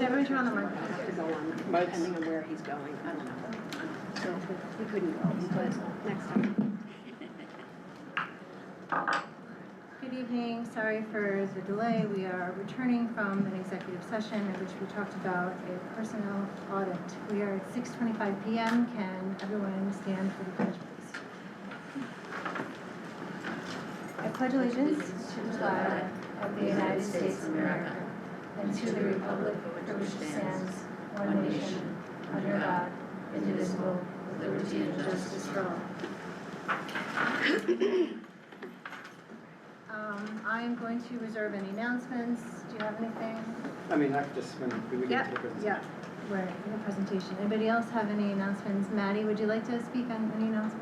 Everyone's on the mic. Have to go on, depending on where he's going, I don't know. So we couldn't go, but next time. Good evening, sorry for the delay. We are returning from an executive session in which we talked about a personnel audit. We are at 6:25 p.m. Can everyone stand for the pledge, please? I pledge allegiance to the flag of the United States of America and to the republic for which it stands, one nation, under God, indivisible, with liberty and justice for all. I am going to reserve any announcements. Do you have anything? I mean, I just when we get to the presentation. Yeah, we're in the presentation. Anybody else have any announcements? Maddie, would you like to speak on any announcements?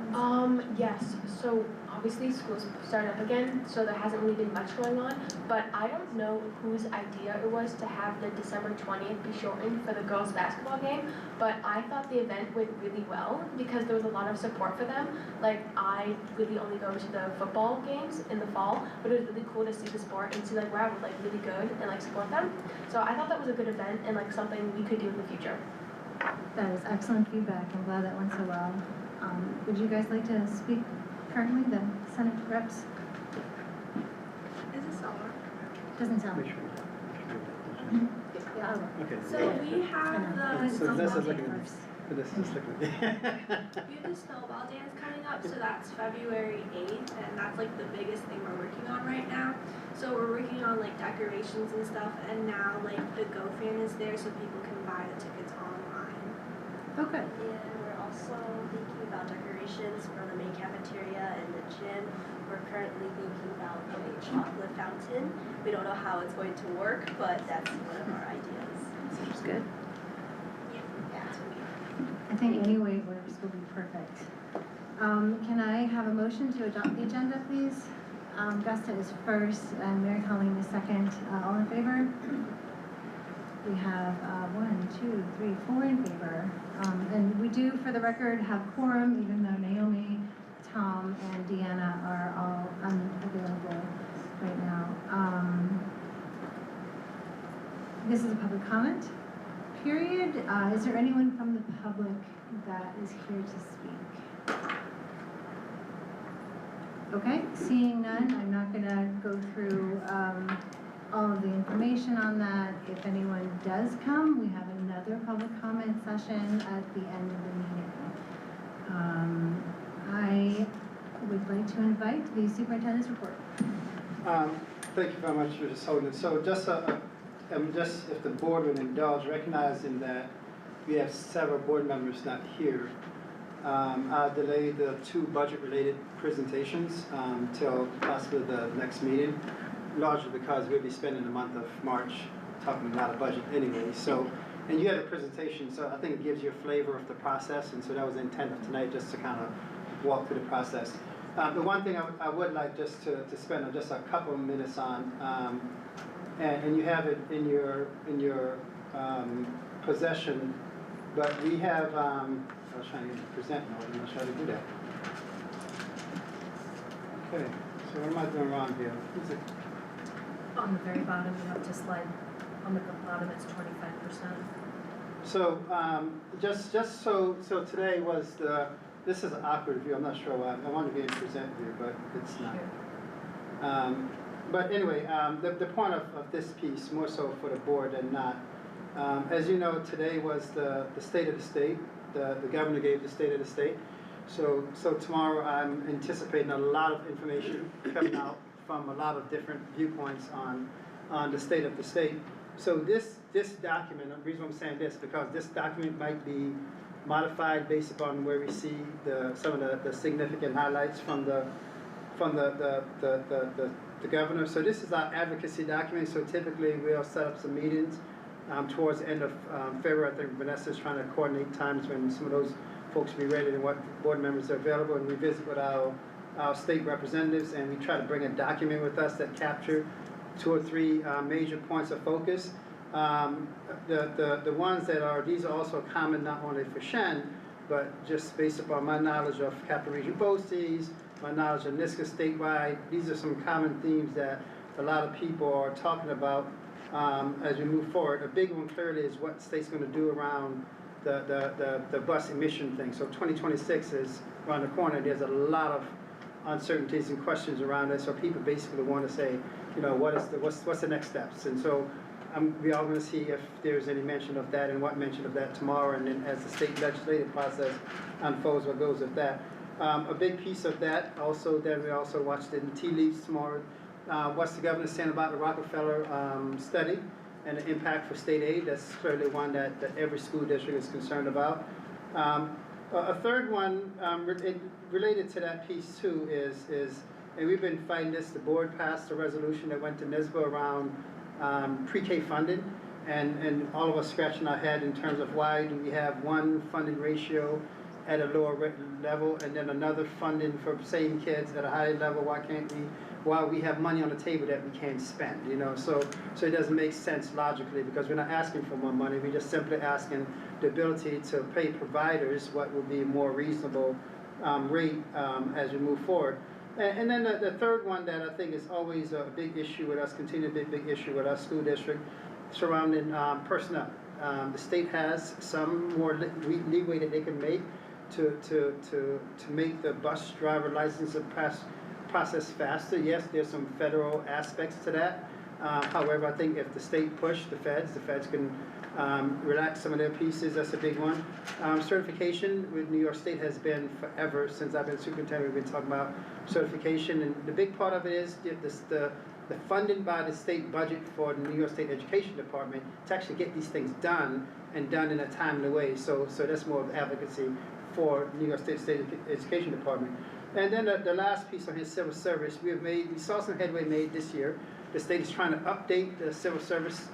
Yes. So obviously school's started up again, so there hasn't really been much going on. But I don't know whose idea it was to have the December 20th be shortened for the girls' basketball game. But I thought the event went really well because there was a lot of support for them. Like, I really only go to the football games in the fall, but it was really cool to see the sport and see like wow, we're like really good and like support them. So I thought that was a good event and like something we could do in the future. That is excellent feedback. I'm glad that went so well. Would you guys like to speak currently, the Senate reps? Is this on? Doesn't sound. Make sure. Yeah, I will. Okay. So we have the So this is snowball looking. dance. This is looking. We have the snowball dance coming up, so that's February 8th, and that's like the biggest thing we're working on right now. So we're working on like decorations and stuff, and now like the GoFan is there so people can buy the tickets online. Okay. And we're also thinking about decorations for the main cafeteria and the gym. We're currently thinking about a chocolate fountain. We don't know how it's going to work, but that's one of our ideas. Sounds good. Yeah, that's what we I think any way it works will be perfect. Can I have a motion to adopt the agenda, please? Gusta is first and Mary Colleen is second. All in favor? We have 4 in favor. And we do, for the record, have quorum, even though Naomi, Tom, and Deanna are all unavailable right now. This is a public comment period. Is there anyone from the public that is here to speak? Okay, seeing none, I'm not going to go through all of the information on that. If anyone does come, we have another public comment session at the end of the meeting. I would like to invite the superintendent's report. Thank you very much for just holding it. So just if the board would indulge, recognizing that we have several board members not here, I'll delay the 2 budget-related presentations till possibly the next meeting, largely because we'll be spending the month of March talking about a budget anyway. So, and you had a presentation, so I think it gives you a flavor of the process, and so that was the intent of tonight, just to kind of walk through the process. The one thing I would like just to spend just a couple of minutes on, and you have it in your possession, but we have, I was trying to present mode, and I'll try to do that. Okay, so what am I doing wrong here? Is it? On the very bottom, you have to slide, on the bottom it's 25%. So, just so today was this is an awkward view, I'm not sure why, I want to be in present view, but it's not. But anyway, the point of this piece, more so for the board than not, as you know, today was the state of the state. The governor gave the state of the state. So tomorrow I'm anticipating a lot of information coming out from a lot of different viewpoints on the state of the state. So this document, the reason I'm saying this, because this document might be modified based upon where we see some of the significant highlights from the governor. So this is our advocacy document. So typically we'll set up some meetings towards the end of February. I think Vanessa's trying to coordinate times when some of those folks will be ready and what board members are available, and we visit with our state representatives, and we try to bring a document with us that capture 2 or 3 major points of focus. The ones that are, these are also common not only for Shen, but just based upon my knowledge of Capital Region BOCES, my knowledge of NISCA statewide, these are some common themes that a lot of people are talking about as we move forward. A big one clearly is what the state's gonna do around the bus emission thing. So 2026 is around the corner. There's a lot of uncertainties and questions around it. So people basically want to say, you know, what's the next steps? And so we all going to see if there's any mention of that and what mention of that tomorrow. And then as the state legislative process unfolds, what goes with that. A big piece of that also, then we also watched in the tea leaves tomorrow. What's the governor saying about the Rockefeller study and the impact for state aid? That's clearly one that every school district is concerned about. A third one related to that piece too is, and we've been fighting this, the board passed a resolution that went to NISBA around pre-K funding, and all of us scratching our head in terms of why do we have one funding ratio at a lower level and then another funding for same kids at a higher level. Why we have money on the table that we can't spend, you know? So it doesn't make sense logically, because we're not asking for more money. We're just simply asking the ability to pay providers what would be a more reasonable rate as we move forward. And then the third one that I think is always a big issue with us, continue to be a big issue with our school district, surrounding personnel. The state has some more leeway that they can make to make the bus driver license process faster. Yes, there's some federal aspects to that. However, I think if the state pushed the feds can relax some of their pieces. That's a big one. Certification with New York State has been forever since I've been superintendent. We've been talking about certification, and the big part of it is the funding by the state budget for the New York State Education Department to actually get these things done and done in a timely way. So that's more of advocacy for New York State Education Department. And then the last piece on his civil service, we saw some headway made this year. The state is trying to update the civil service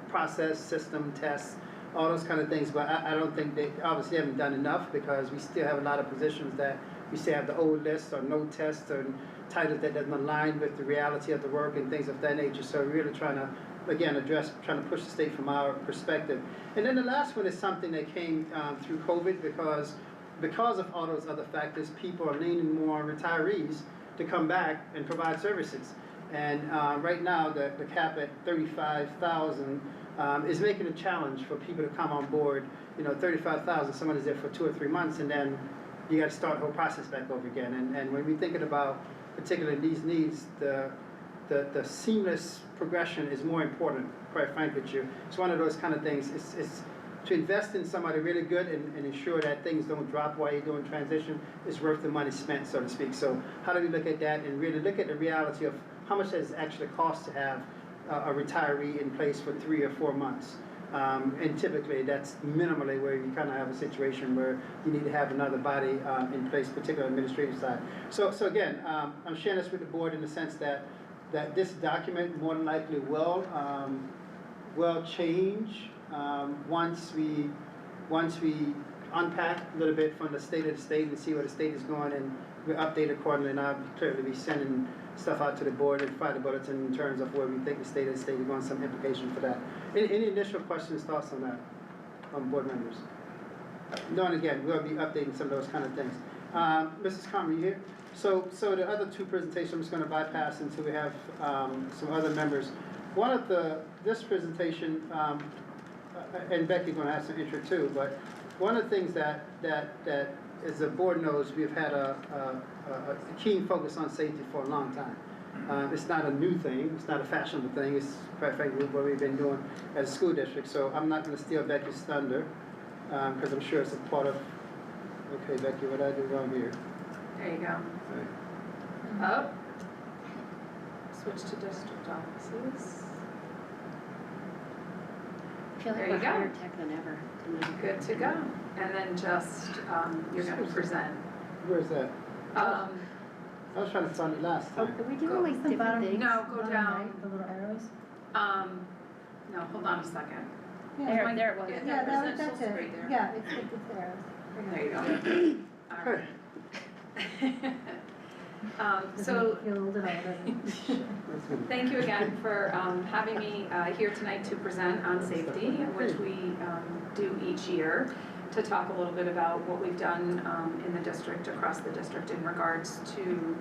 process, system, tests, all those kind of things, but I don't think they obviously haven't done enough, because we still have a lot of positions that we still have the old list or no tests or titles that doesn't align with the reality of the work and things of that nature. So we're really trying to, again, trying to push the state from our perspective. And then the last one is something that came through COVID, because of all those other factors, people are leaning more on retirees to come back and provide services. And right now, the cap at 35,000 is making a challenge for people to come on board. You know, 35,000, someone is there for 2 or 3 months, and then you got to start the whole process back over again. And when we're thinking about particularly these needs, the seamless progression is more important, quite frankly with you. It's one of those kind of things. It's to invest in somebody really good and ensure that things don't drop while you're doing transition is worth the money spent, so to speak. So how do we look at that and really look at the reality of how much does it actually cost to have a retiree in place for 3 or 4 months? And typically that's minimally where you kind of have a situation where you need to have another body in place, particularly on the administrative side. So again, I'm sharing this with the board in the sense that this document more than likely will change once we unpack a little bit from the state of the state and see where the state is going, and we update accordingly. And I'll clearly be sending stuff out to the board and Friday bulletin in terms of where we think the state is going, some implication for that. Any initial questions, thoughts on that from board members? No, and again, we'll be updating some of those kind of things. Mrs. Carmen, you here? So the other two presentations I'm just going to bypass until we have some other members. One of this presentation, and Becky's going to have some intro too, but one of the things that as the board knows, we've had a keen focus on safety for a long time. It's not a new thing, it's not a fashionable thing, it's quite frankly what we've been doing as a school district. So I'm not going to steal Becky's thunder, because I'm sure it's a part of, okay Becky, what I do wrong here? There you go. Right. Up. Switch to district offices. I feel like There we're you go. higher tech than ever. Good to go. And then just, you're going to present. Where's that? I was trying to find it last time. Are we doing Go. like The different bottom- things? No, go Bottom down. right, the little arrows. No, hold on a second. Yeah, There it was. yeah, that's it. Right there. Yeah, it's the arrows. There you go. All right. So Feel old at all, doesn't it? thank you again for having me here tonight to present on safety, which we do each year, to talk a little bit about what we've done in the district, across the district, in regards to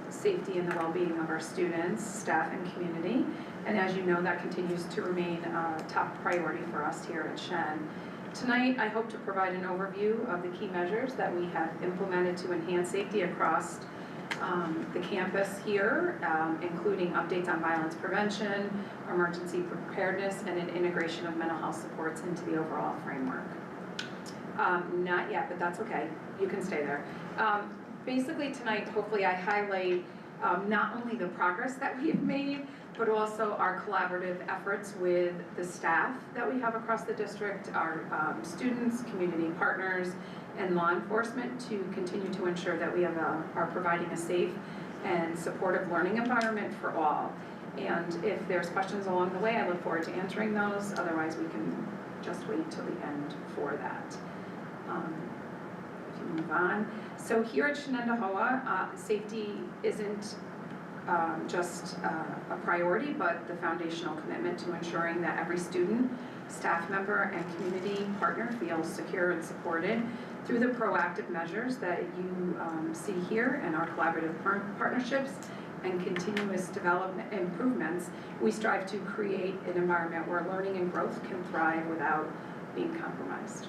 safety and the well-being of our students, staff, and community. And as you know, that continues to remain a top priority for us here at Shen. Tonight, I hope to provide an overview of the key measures that we have implemented to enhance safety across the campus here, including updates on violence prevention, emergency preparedness, and an integration of mental health supports into the overall framework. Not yet, but that's okay. You can stay there. Basically tonight, hopefully I highlight not only the progress that we have made, but also our collaborative efforts with the staff that we have across the district, our students, community partners, and law enforcement to continue to ensure that we have are providing a safe and supportive learning environment for all. And if there's questions along the way, I look forward to answering those. Otherwise, we can just wait till the end for that. If you move on. So here at Shenendehowa, safety isn't just a priority, but the foundational commitment to ensuring that every student, staff member, and community partner feels secure and supported through the proactive measures that you see here and our collaborative partnerships and continuous development improvements. We strive to create an environment where learning and growth can thrive without being compromised.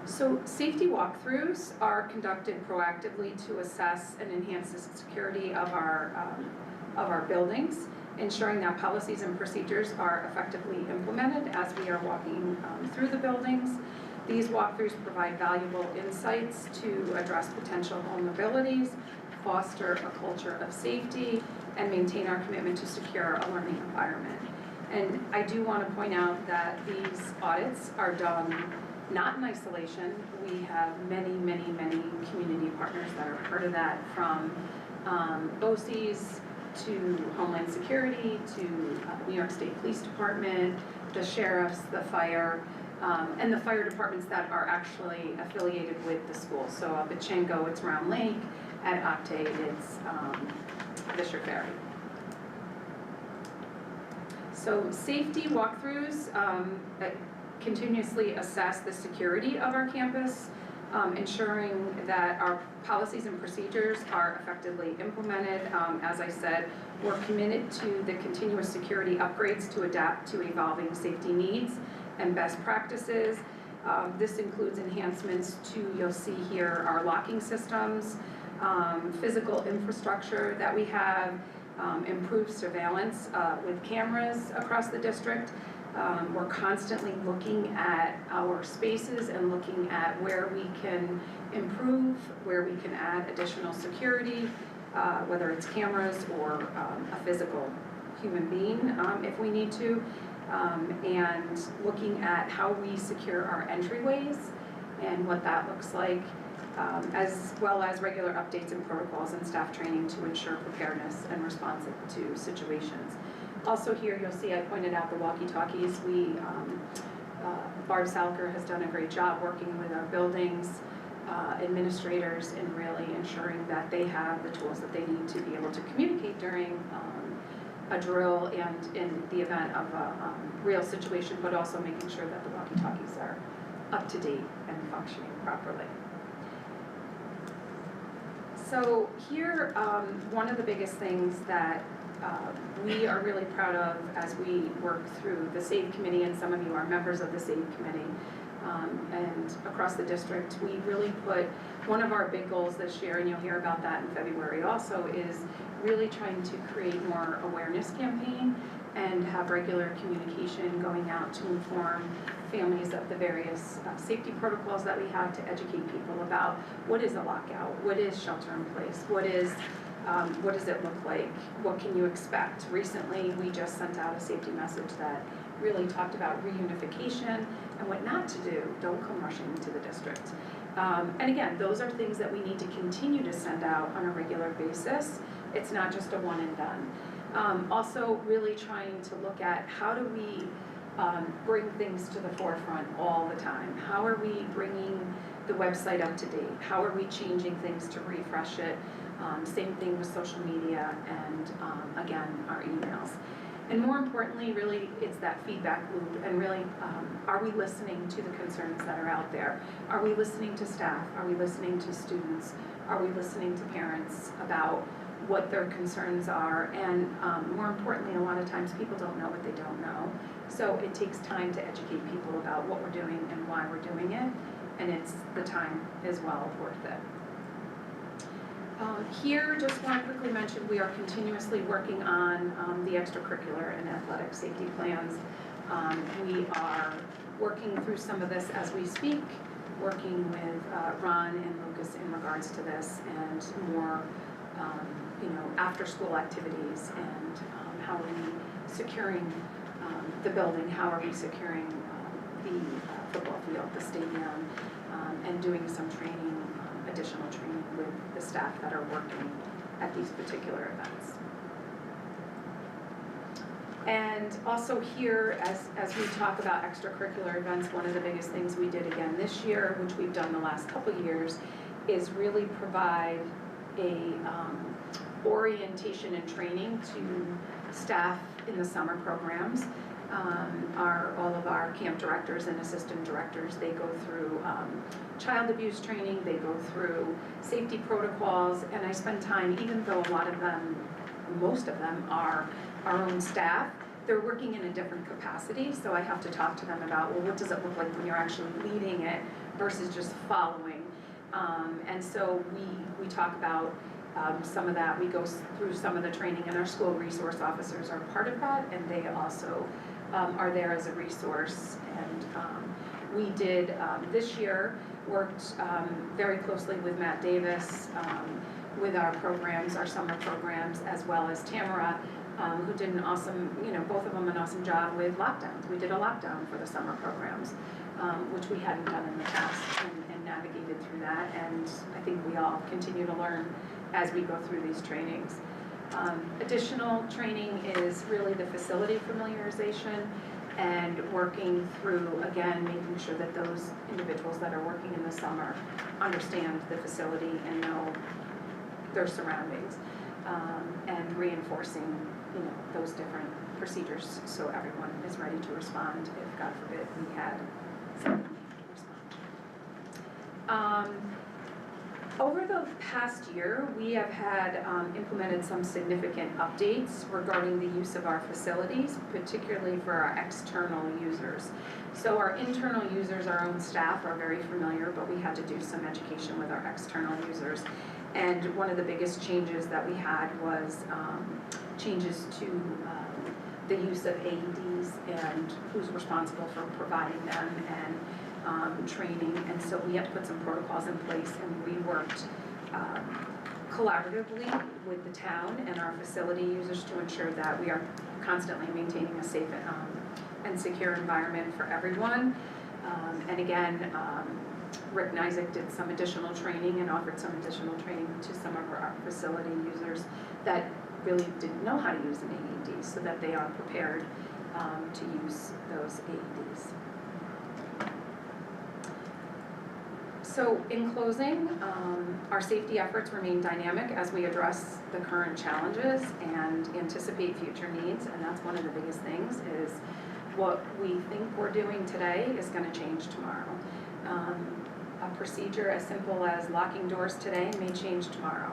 So safety walkthroughs are conducted proactively to assess and enhance the security of our buildings, ensuring that policies and procedures are effectively implemented as we are walking through the buildings. These walkthroughs provide valuable insights to address potential vulnerabilities, foster a culture of safety, and maintain our commitment to secure a learning environment. And I do want to point out that these audits are done not in isolation. We have many, many, many community partners that are part of that, from BOCES to Homeland Security to New York State Police Department, the sheriffs, the fire, and the fire departments that are actually affiliated with the school. So up at Chengo, it's Round Lake. At Octave, it's Fisher Ferry. So safety walkthroughs continuously assess the security of our campus, ensuring that our policies and procedures are effectively implemented. As I said, we're committed to the continuous security upgrades to adapt to evolving safety needs and best practices. This includes enhancements to, you'll see here, our locking systems, physical infrastructure that we have, improved surveillance with cameras across the district. We're constantly looking at our spaces and looking at where we can improve, where we can add additional security, whether it's cameras or a physical human being if we need to, and looking at how we secure our entryways and what that looks like, as well as regular updates and protocols and staff training to ensure preparedness and response to situations. Also here, you'll see I pointed out the walkie-talkies. Barb Salker has done a great job working with our buildings, administrators, in really ensuring that they have the tools that they need to be able to communicate during a drill and in the event of a real situation, but also making sure that the walkie-talkies are up to date and functioning properly. So here, one of the biggest things that we are really proud of as we work through the SAVE committee, and some of you are members of the SAVE committee, and across the district, we really put one of our big goals this year, and you'll hear about that in February also, is really trying to create more awareness campaign and have regular communication going out to inform families of the various safety protocols that we have to educate people about what is a lockout, what is shelter in place, what does it look like, what can you expect. Recently, we just sent out a safety message that really talked about reunification and what not to do. Don't come rushing into the district. And again, those are things that we need to continue to send out on a regular basis. It's not just a one and done. Also really trying to look at how do we bring things to the forefront all the time. How are we bringing the website up to date? How are we changing things to refresh it? Same thing with social media and again, our emails. And more importantly, really, it's that feedback loop and really, are we listening to the concerns that are out there? Are we listening to staff? Are we listening to students? Are we listening to parents about what their concerns are? And more importantly, a lot of times people don't know what they don't know. So it takes time to educate people about what we're doing and why we're doing it, and it's the time as well worth it. Here, just want to quickly mention, we are continuously working on the extracurricular and athletic safety plans. We are working through some of this as we speak, working with Ron and Lucas in regards to this, and more after-school activities, and how are we securing the building, how are we securing the football field, the stadium, and doing some training, additional training with the staff that are working at these particular events. And also here, as we talk about extracurricular events, one of the biggest things we did again this year, which we've done the last couple of years, is really provide a orientation and training to staff in the summer programs. All of our camp directors and assistant directors, they go through child abuse training, they go through safety protocols, and I spend time, even though a lot of them, most of them are our own staff, they're working in a different capacity, so I have to talk to them about, well, what does it look like when you're actually leading it versus just following? And so we talk about some of that. We go through some of the training, and our school resource officers are part of that, and they also are there as a resource. And we did, this year, worked very closely with Matt Davis with our programs, our summer programs, as well as Tamara, who did an awesome, both of them an awesome job with lockdowns. We did a lockdown for the summer programs, which we hadn't done in the past, and navigated through that. And I think we all continue to learn as we go through these trainings. Additional training is really the facility familiarization and working through, again, making sure that those individuals that are working in the summer understand the facility and know their surroundings, and reinforcing, those different procedures so everyone is ready to respond if, God forbid, we had something respond. Over the past year, we have had implemented some significant updates regarding the use of our facilities, particularly for our external users. So our internal users, our own staff, are very familiar, but we had to do some education with our external users. And one of the biggest changes that we had was changes to the use of AEDs and who's responsible for providing them, and training. And so we had to put some protocols in place, and we worked collaboratively with the town and our facility users to ensure that we are constantly maintaining a safe and secure environment for everyone. And again, Rick and Isaac did some additional training and offered some additional training to some of our facility users that really didn't know how to use an AED, so that they are prepared to use those AEDs. So in closing, our safety efforts remain dynamic as we address the current challenges and anticipate future needs, and that's one of the biggest things, is what we think we're doing today is going to change tomorrow. A procedure as simple as locking doors today may change tomorrow.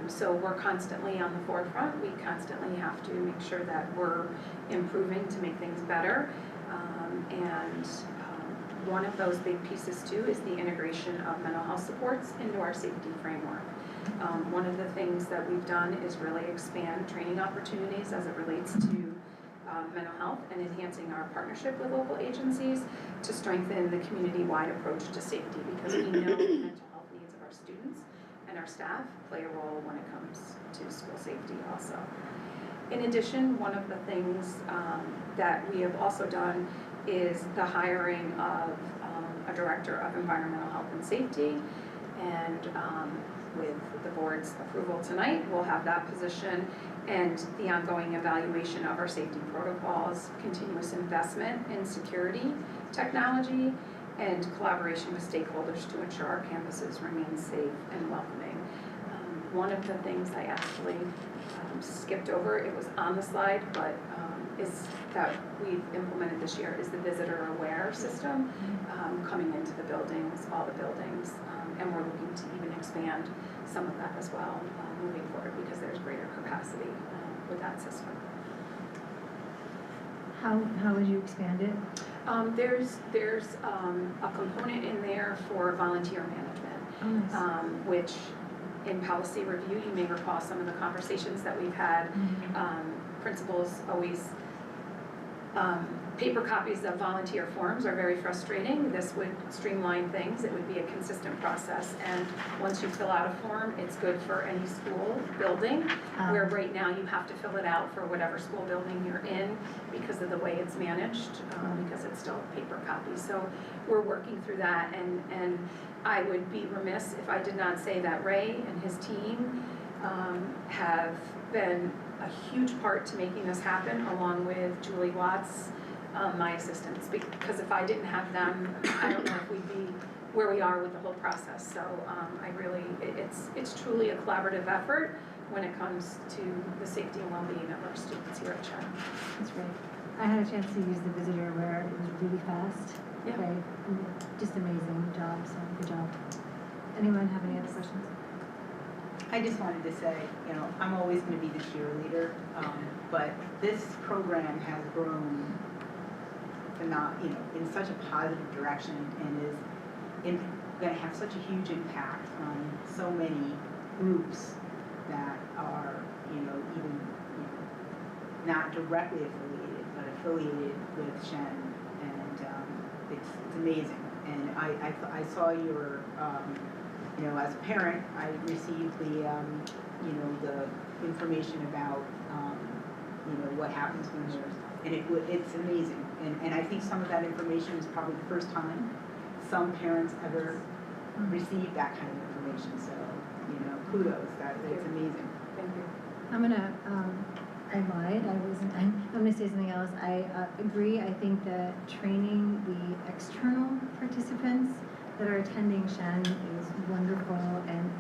So we're constantly on the forefront. We constantly have to make sure that we're improving to make things better. And one of those big pieces too is the integration of mental health supports into our safety framework. One of the things that we've done is really expand training opportunities as it relates to mental health, and enhancing our partnership with local agencies to strengthen the community-wide approach to safety, because we know the mental health needs of our students and our staff play a role when it comes to school safety also. In addition, one of the things that we have also done is the hiring of a director of environmental health and safety, and with the board's approval tonight, we'll have that position, and the ongoing evaluation of our safety protocols, continuous investment in security technology, and collaboration with stakeholders to ensure our campuses remain safe and welcoming. One of the things I actually skipped over, it was on the slide, but is that we've implemented this year is the visitor aware system coming into the buildings, all the buildings, and we're looking to even expand some of that as well moving forward because there's greater capacity with that system. How would you expand it? There's a component in there for volunteer management, Oh, nice. which in policy review, you may recall some of the conversations that we've had. Principals always, paper copies of volunteer forms are very frustrating. This would streamline things. It would be a consistent process. And once you fill out a form, it's good for any school building, where right now you have to fill it out for whatever school building you're in because of the way it's managed, because it's still a paper copy. So we're working through that, and I would be remiss if I did not say that Ray and his team have been a huge part to making this happen, along with Julie Watts, my assistants, because if I didn't have them, I don't know if we'd be where we are with the whole process. So I really, it's truly a collaborative effort when it comes to the safety and well-being of our students here at Shen. That's great. I had a chance to use the visitor where it was really fast. Yeah. Right? Just amazing job, so good job. Anyone have any other questions? I just wanted to say, you know, I'm always going to be the cheerleader, but this program has grown, in such a positive direction and is going to have such a huge impact on so many groups that are, even not directly affiliated, but affiliated with Shen, and it's amazing. And I saw your. As a parent, I received the, the information about, what happens when there's, and it's amazing. And I think some of that information is probably the first time some parents ever received that kind of information. So, kudos, it's amazing. Thank you. I'm gonna, I lied, I'm gonna say something else. I agree. I think that training the external participants that are attending Shen is wonderful, and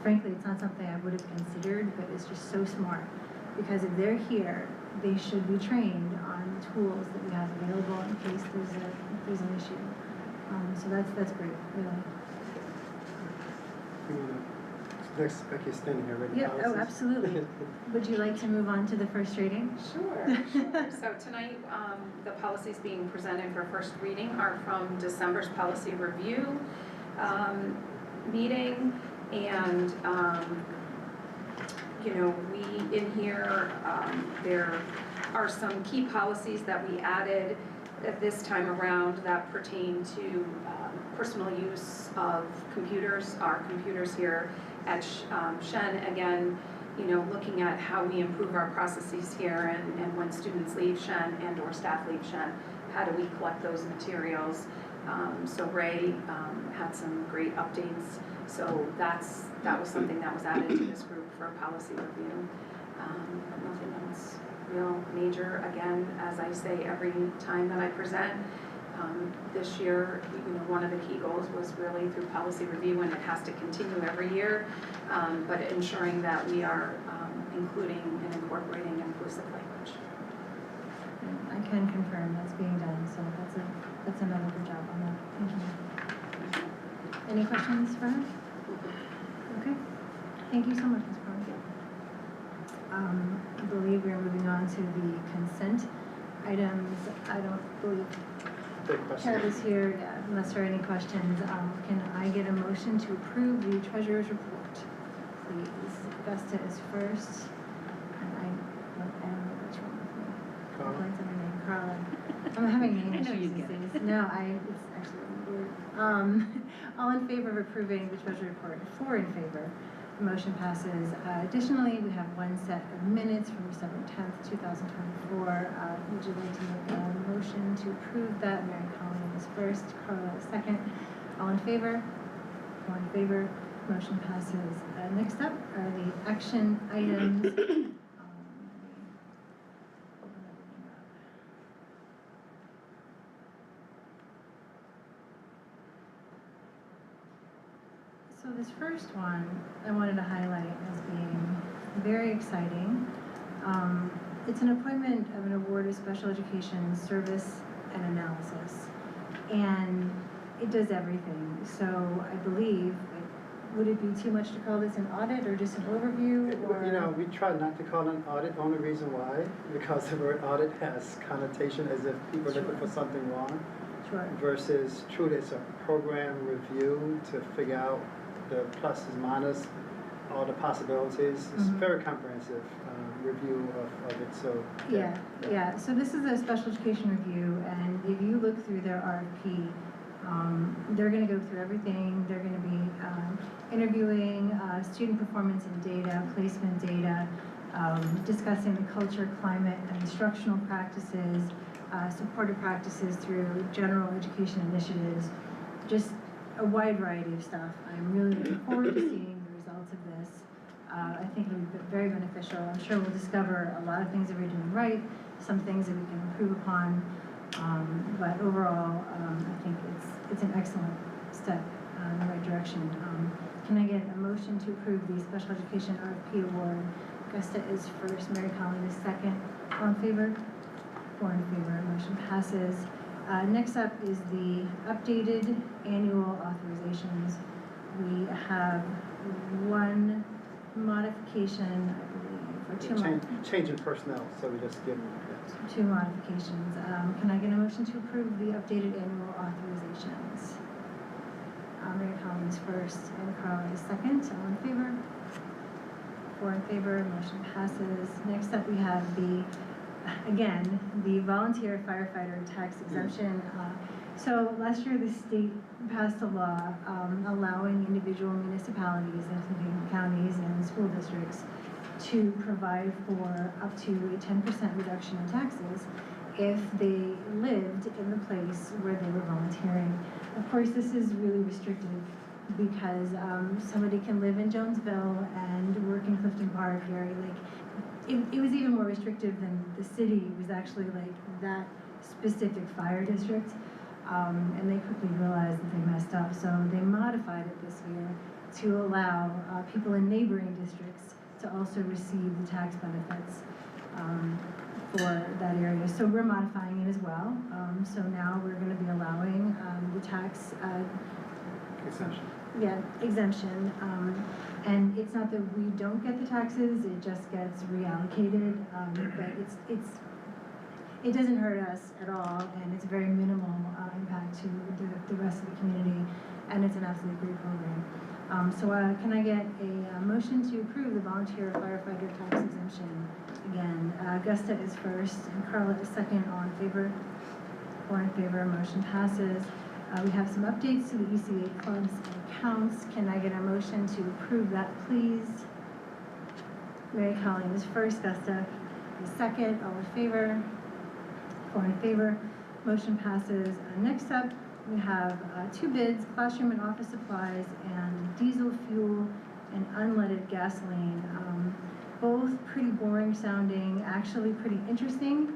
frankly, it's not something I would have considered, but it's just so smart. Because if they're here, they should be trained on the tools that we have available in case there's an issue. So that's great, really. Next, Becky is standing here, right? Yeah, oh, absolutely. Would you like to move on to the first reading? Sure. So tonight, the policies being presented for first reading are from December's policy review meeting, and we in here there are some key policies that we added at this time around that pertain to personal use of computers, our computers here at Shen. Again, looking at how we improve our processes here, and when students leave Shen and or staff leave Shen, how do we collect those materials? So Ray had some great updates. So that was something that was added to this group for a policy review. Nothing else real major. Again, as I say every time that I present, this year, one of the key goals was really through policy review, and it has to continue every year, but ensuring that we are including and incorporating inclusive language. I can confirm that's being done, so that's another good job on that. Thank you. Any questions for her? Okay. Thank you so much, Ms. Brown. I believe we are moving on to the consent items. I don't believe Ted is here, unless there are any questions. Can I get a motion to approve the treasurer's report, please? Augusta is first, and I don't know what's wrong with me. I'm going to my name, Carla. I'm having name issues these days. No, it's actually weird. All in favor of approving the treasury report? 4 in favor. The motion passes. Additionally, we have one set of minutes from December 10th, 2024. Would you like to make a motion to approve that? Mary Colleen is first, Carla is second. All in favor? 4 in favor. Motion passes. Next up are the action items. Let me open everything up. So this first one I wanted to highlight as being very exciting. it's an appointment of an award of special education service and analysis. And it does everything. So I believe, would it be too much to call this an audit or just an overview? Or? You know, we try not to call it an audit. The only reason why, because the word audit has connotation as if people are looking for something wrong. Sure. Versus truly it's a program review to figure out the pluses, minus, all the possibilities. It's a very comprehensive review of it, so. Yeah. So this is a special education review, and if you look through their RFP, they're going to go through everything. They're going to be interviewing student performance and data, placement data, discussing the culture, climate, and instructional practices, supportive practices through general education initiatives, just a wide variety of stuff. I'm really looking forward to seeing the results of this. I think it'll be very beneficial. I'm sure we'll discover a lot of things that we're doing right, some things that we can improve upon, but overall, I think it's an excellent step in the right direction. Can I get a motion to approve the Special Education RFP Award? Augusta is first, Mary Colleen is second. All in favor? 4 in favor, motion passes. Next up is the updated annual authorizations. We have one modification, I believe, or Change in personnel, so we just give them. two modifications. Can I get a motion to approve the updated annual authorizations? Mary Colleen is first and Carla is second. All in favor? 4 in favor, motion passes. Next up we have again, the volunteer firefighter tax exemption. So last year the state passed a law allowing individual municipalities, including counties and school districts, to provide for up to a 10% reduction in taxes if they lived in the place where they were volunteering. Of course, this is really restrictive because somebody can live in Jonesville and work in Clifton Park, it was even more restrictive than the city. It was actually like that specific fire district. And they quickly realized that they messed up. So they modified it this year to allow people in neighboring districts to also receive the tax benefits for that area. So we're modifying it as well. So now we're going to be allowing the tax Exemption. exemption. And it's not that we don't get the taxes, it just gets reallocated, but it doesn't hurt us at all, and it's very minimal impact to the rest of the community, and it's an absolutely great program. So can I get a motion to approve the volunteer firefighter tax exemption? Again, Augusta is first, and Carla is second. All in favor? 4 in favor, motion passes. We have some updates to the ECA clubs and accounts. Can I get a motion to approve that, please? Mary Colleen is first, Augusta is second. All in favor? 4 in favor, motion passes. Next up, we have 2 bids, classroom and office supplies, and diesel fuel and unleaded gasoline. Both pretty boring sounding, actually pretty interesting.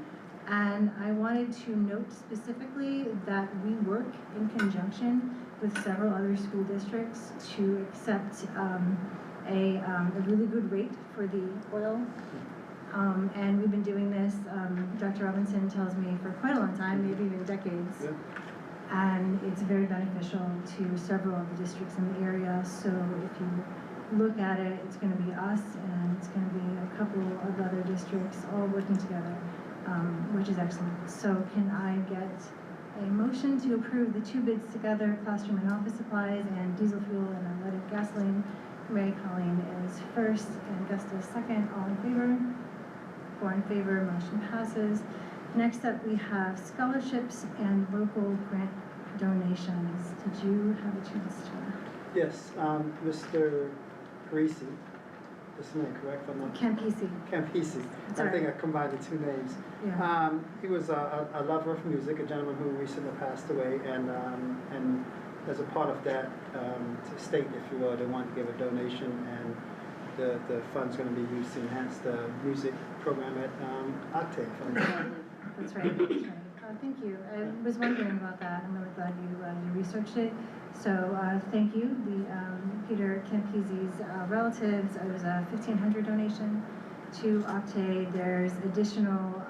And I wanted to note specifically that we work in conjunction with several other school districts to accept a really good rate for the oil. And we've been doing this, Dr. Robinson tells me, for quite a long time, maybe even decades. Yeah. And it's very beneficial to several of the districts in the area. So if you look at it, it's going to be us and it's going to be a couple of other districts all working together. Which is excellent. So can I get a motion to approve the 2 bids together, classroom and office supplies, and diesel fuel and unleaded gasoline? Mary Colleen is first, and Augusta is second. All in favor? 4 in favor, motion passes. Next up, we have scholarships and local grant donations. Did you have a chance to? Yes, Mr. Parisi. This man, correct? Campisi. Campisi. I think I combined the 2 names. Yeah. He was a lover of music, a gentleman who recently passed away, and as a part of that state, if you will, they wanted to give a donation, and the fund's going to be used to enhance the music program at Octave. That's right. Thank you. I was wondering about that. I'm really glad you researched it. So thank you. The Peter Campisi's relatives, it was a $1,500 donation to Octave. There's additional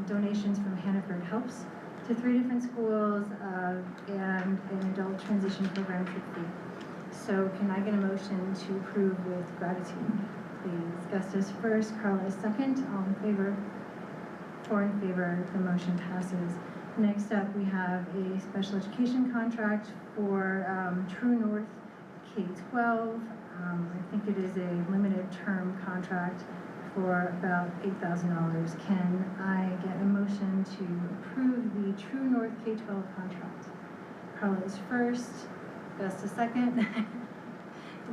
donations from Hannaford Helps to 3 different schools and an adult transition program trip fee. So can I get a motion to approve with gratitude, please? Gustus first, Carla is second. All in favor? 4 in favor, the motion passes. Next up, we have a special education contract for True North K-12. I think it is a limited term contract for about $8,000. Can I get a motion to approve the True North K-12 contract? Carla is first, Gustus second.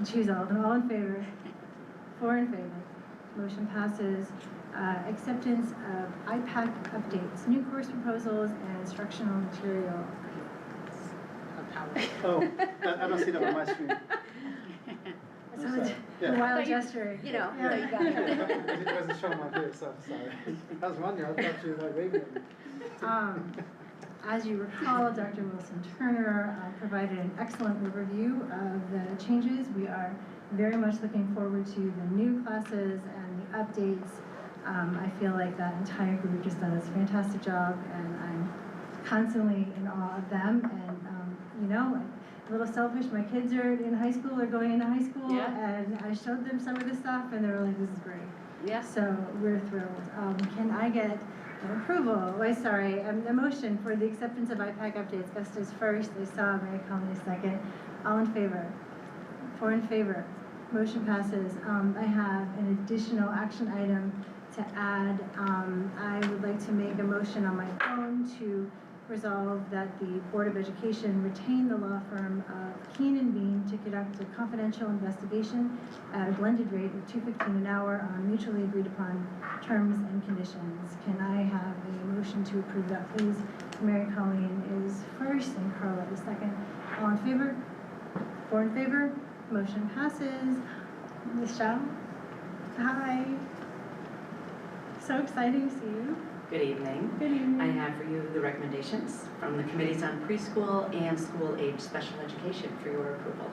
Choose all in favor? 4 in favor. Motion passes. Acceptance of IPAC updates, new course proposals, and instructional material. Oh, I don't see that on my screen. So I'm it's sorry. a Yeah. wild gesture. You know, Yeah. so you got it. It wasn't showing my face, so I'm sorry. I was wondering, I thought you were like waving at me. As you recall, Dr. Wilson Turner provided an excellent overview of the changes. We are very much looking forward to the new classes and the updates. I feel like that entire group just does a fantastic job, and I'm constantly in awe of them. And you know, a little selfish, my kids are in high school or going into high school, and I showed them some of the stuff, and they were like, "This is great." Yeah. So we're thrilled. Can I get an approval? A motion for the acceptance of IPAC updates. Gustus first. I saw Mary Conley second. All in favor? 4 in favor. Motion passes. I have an additional action item to add. I would like to make a motion on my phone to resolve that the Board of Education retain the law firm of Keen & Bean to conduct a confidential investigation at a blended rate of $2.15 an hour on mutually agreed upon terms and conditions. Can I have a motion to approve that, please? Mary Colleen is first and Carla is second. All in favor? 4 in favor? Motion passes. Michelle? Hi. So exciting to see you. Good evening. Good evening. I have for you the recommendations from the committees on preschool and school-age special education for your approval.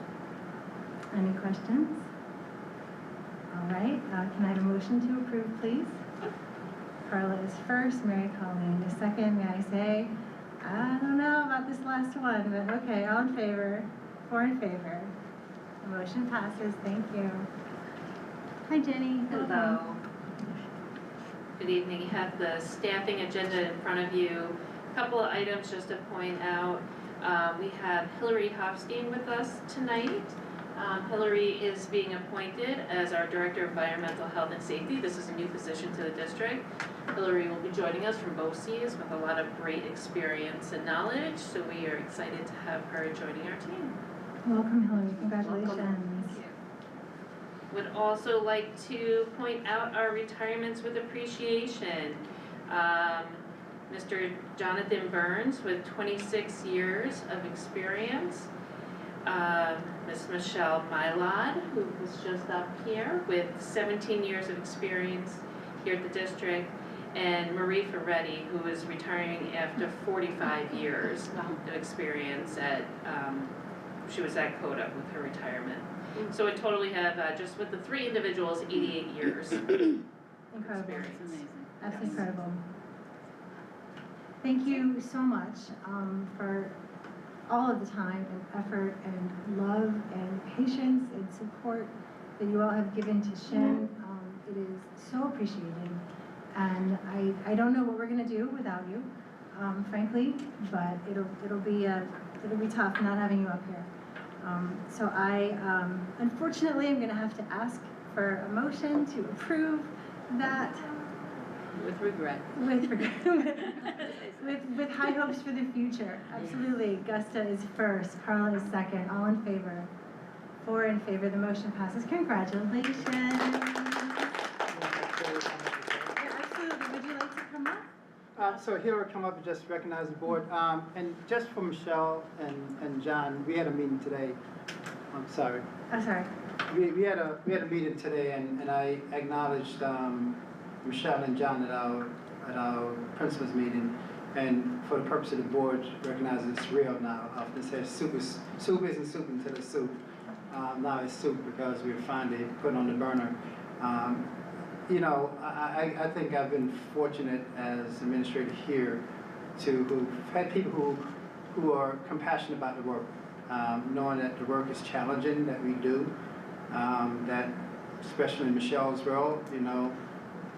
Any questions? All right, can I have a motion to approve, please? Carla is first, Mary Colleen is second. May I say, I don't know about this last one, but okay, all in favor? 4 in favor. The motion passes, thank you. Hi, Jenny. Hello. Good evening. You have the staffing agenda in front of you. A couple of items just to point out. We have Hillary Hofstein with us tonight. Hillary is being appointed as our Director of Environmental Health and Safety. This is a new position to the district. Hillary will be joining us from BOCES with a lot of great experience and knowledge, so we are excited to have her joining our team. Welcome, Hillary. Congratulations. Welcome. Would also like to point out our retirements with appreciation. Mr. Jonathan Burns with 26 years of experience. Ms. Michelle Mylod, who was just up here with 17 years of experience here at the district. And Marie Ferretti, who is retiring after 45 years of experience at, she was at CODA with her retirement. So in total we have, just with the 3 individuals, 88 years Incredible. experience. Absolutely incredible. Thank you so much for all of the time and effort and love and patience and support that you all have given to Shen. It is so appreciated. And I don't know what we're gonna do without you, frankly, but it'll be tough not having you up here. So I, unfortunately, I'm gonna have to ask for a motion to approve that With regret. with high hopes for the future. Absolutely. Gusta is first, Carla is second. All in favor? 4 in favor. The motion passes. Congratulations. Absolutely. Would you like to come up? So here I come up and just recognize the board. And just for Michelle and John, we had a meeting today. I'm sorry. Oh, sorry. We had a meeting today, and I acknowledged Michelle and John at our principals meeting, and for the purpose of the board, recognizing it's real now. This says soup isn't soup until it's soup. Now it's soup because we're finally putting on the burner you know, I think I've been fortunate as administrator here who've had people who are compassionate about the work, knowing that the work is challenging, that we do, that especially in Michelle's world, you know,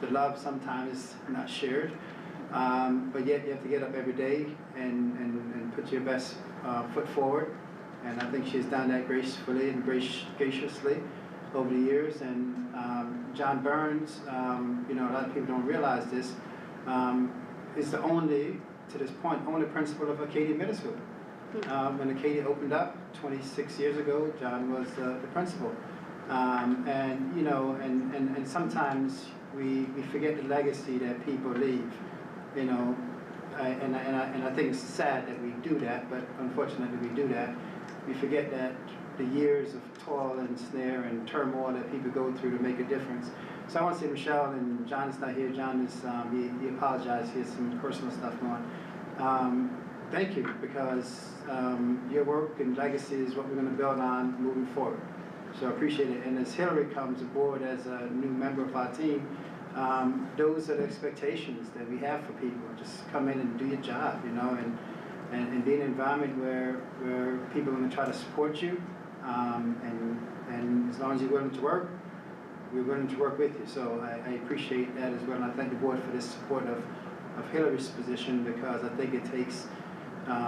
the love sometimes is not shared, but yet you have to get up every day and put your best foot forward, and I think she's done that gracefully and graciously over the years. And John Burns, you know, a lot of people don't realize this, is the only, to this point, only principal of Acadia Middle School. When Acadia opened up 26 years ago, John was the principal. And you know, and sometimes we forget the legacy that people leave, you know, and I think it's sad that we do that, but unfortunately we do that. We forget that the years of toil and snare and turmoil that people go through to make a difference. So I want to say Michelle, and John is not here. John is, he apologized. He has some personal stuff going. Thank you, because your work and legacy is what we're going to build on moving forward. So I appreciate it. And as Hillary comes aboard as a new member of our team, those are the expectations that we have for people. Just come in and do your job, you know, and be in an environment where people are going to try to support you. And as long as you're willing to work, we're willing to work with you. So I appreciate that as well. And I thank the board for this support of Hillary's position, because I think it takes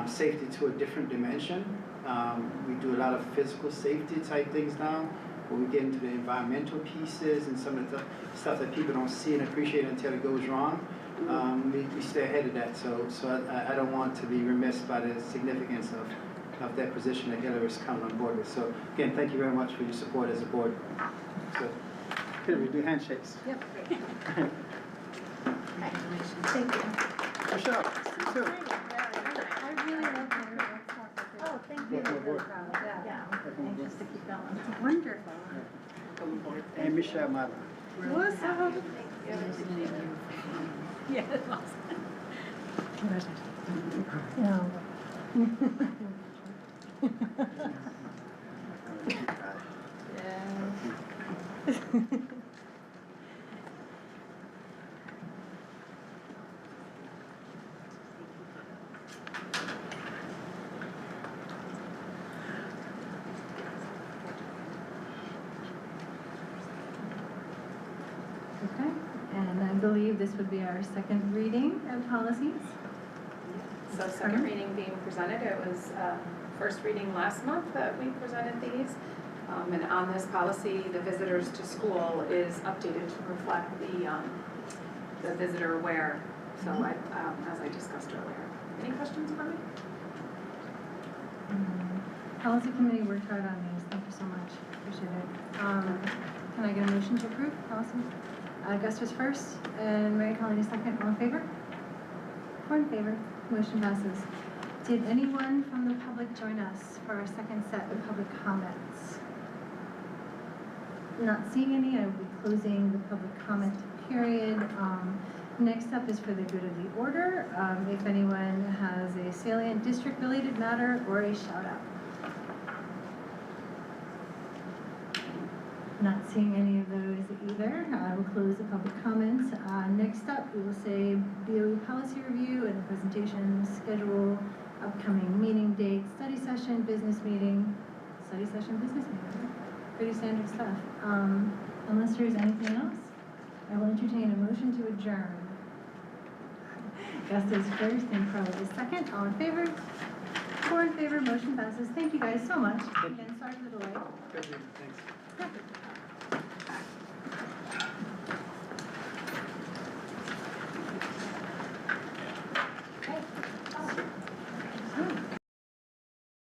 safety to a different dimension. We do a lot of physical safety type things now. When we get into the environmental pieces and some of the stuff that people don't see and appreciate until it goes wrong, we stay ahead of that. So I don't want to be remiss by the significance of that position that Hillary's coming on board with. So again, thank you very much for your support as a board. So, Hillary, do handshakes. Yep. Congratulations. Thank you. Michelle, you too. I really love my work. Oh, thank you. Welcome aboard. Yeah, anxious to keep going. It's wonderful. And Michelle Mala. What's up? Yeah, Okay, and I believe this would be our second reading of policies. So second reading being presented, it was first reading last month that we presented these. And on this policy, the visitors to school is updated to reflect the visitor aware. So as I discussed earlier. Any questions for me? Policy committee worked hard on these. Thank you so much. Appreciate it. Can I get a motion to approve policy? Augustus first and Mary Colleen second. All in favor? 4 in favor. Motion passes. Did anyone from the public join us for our second set of public comments? Not seeing any, I will be closing the public comment period. Next up is for the good of the order. If anyone has a salient district-related matter or a shout-out. Not seeing any of those either. I will close the public comments. Next up, we will say BOE policy review and presentation schedule, upcoming meeting dates, study session, business meeting. Pretty standard stuff. Unless there's anything else, I will entertain a motion to adjourn. Gus is first and Carla is second. All in favor? 4 in favor. Motion passes. Thank you guys so much. Again, sorry for the delay. Good, thanks. Perfect.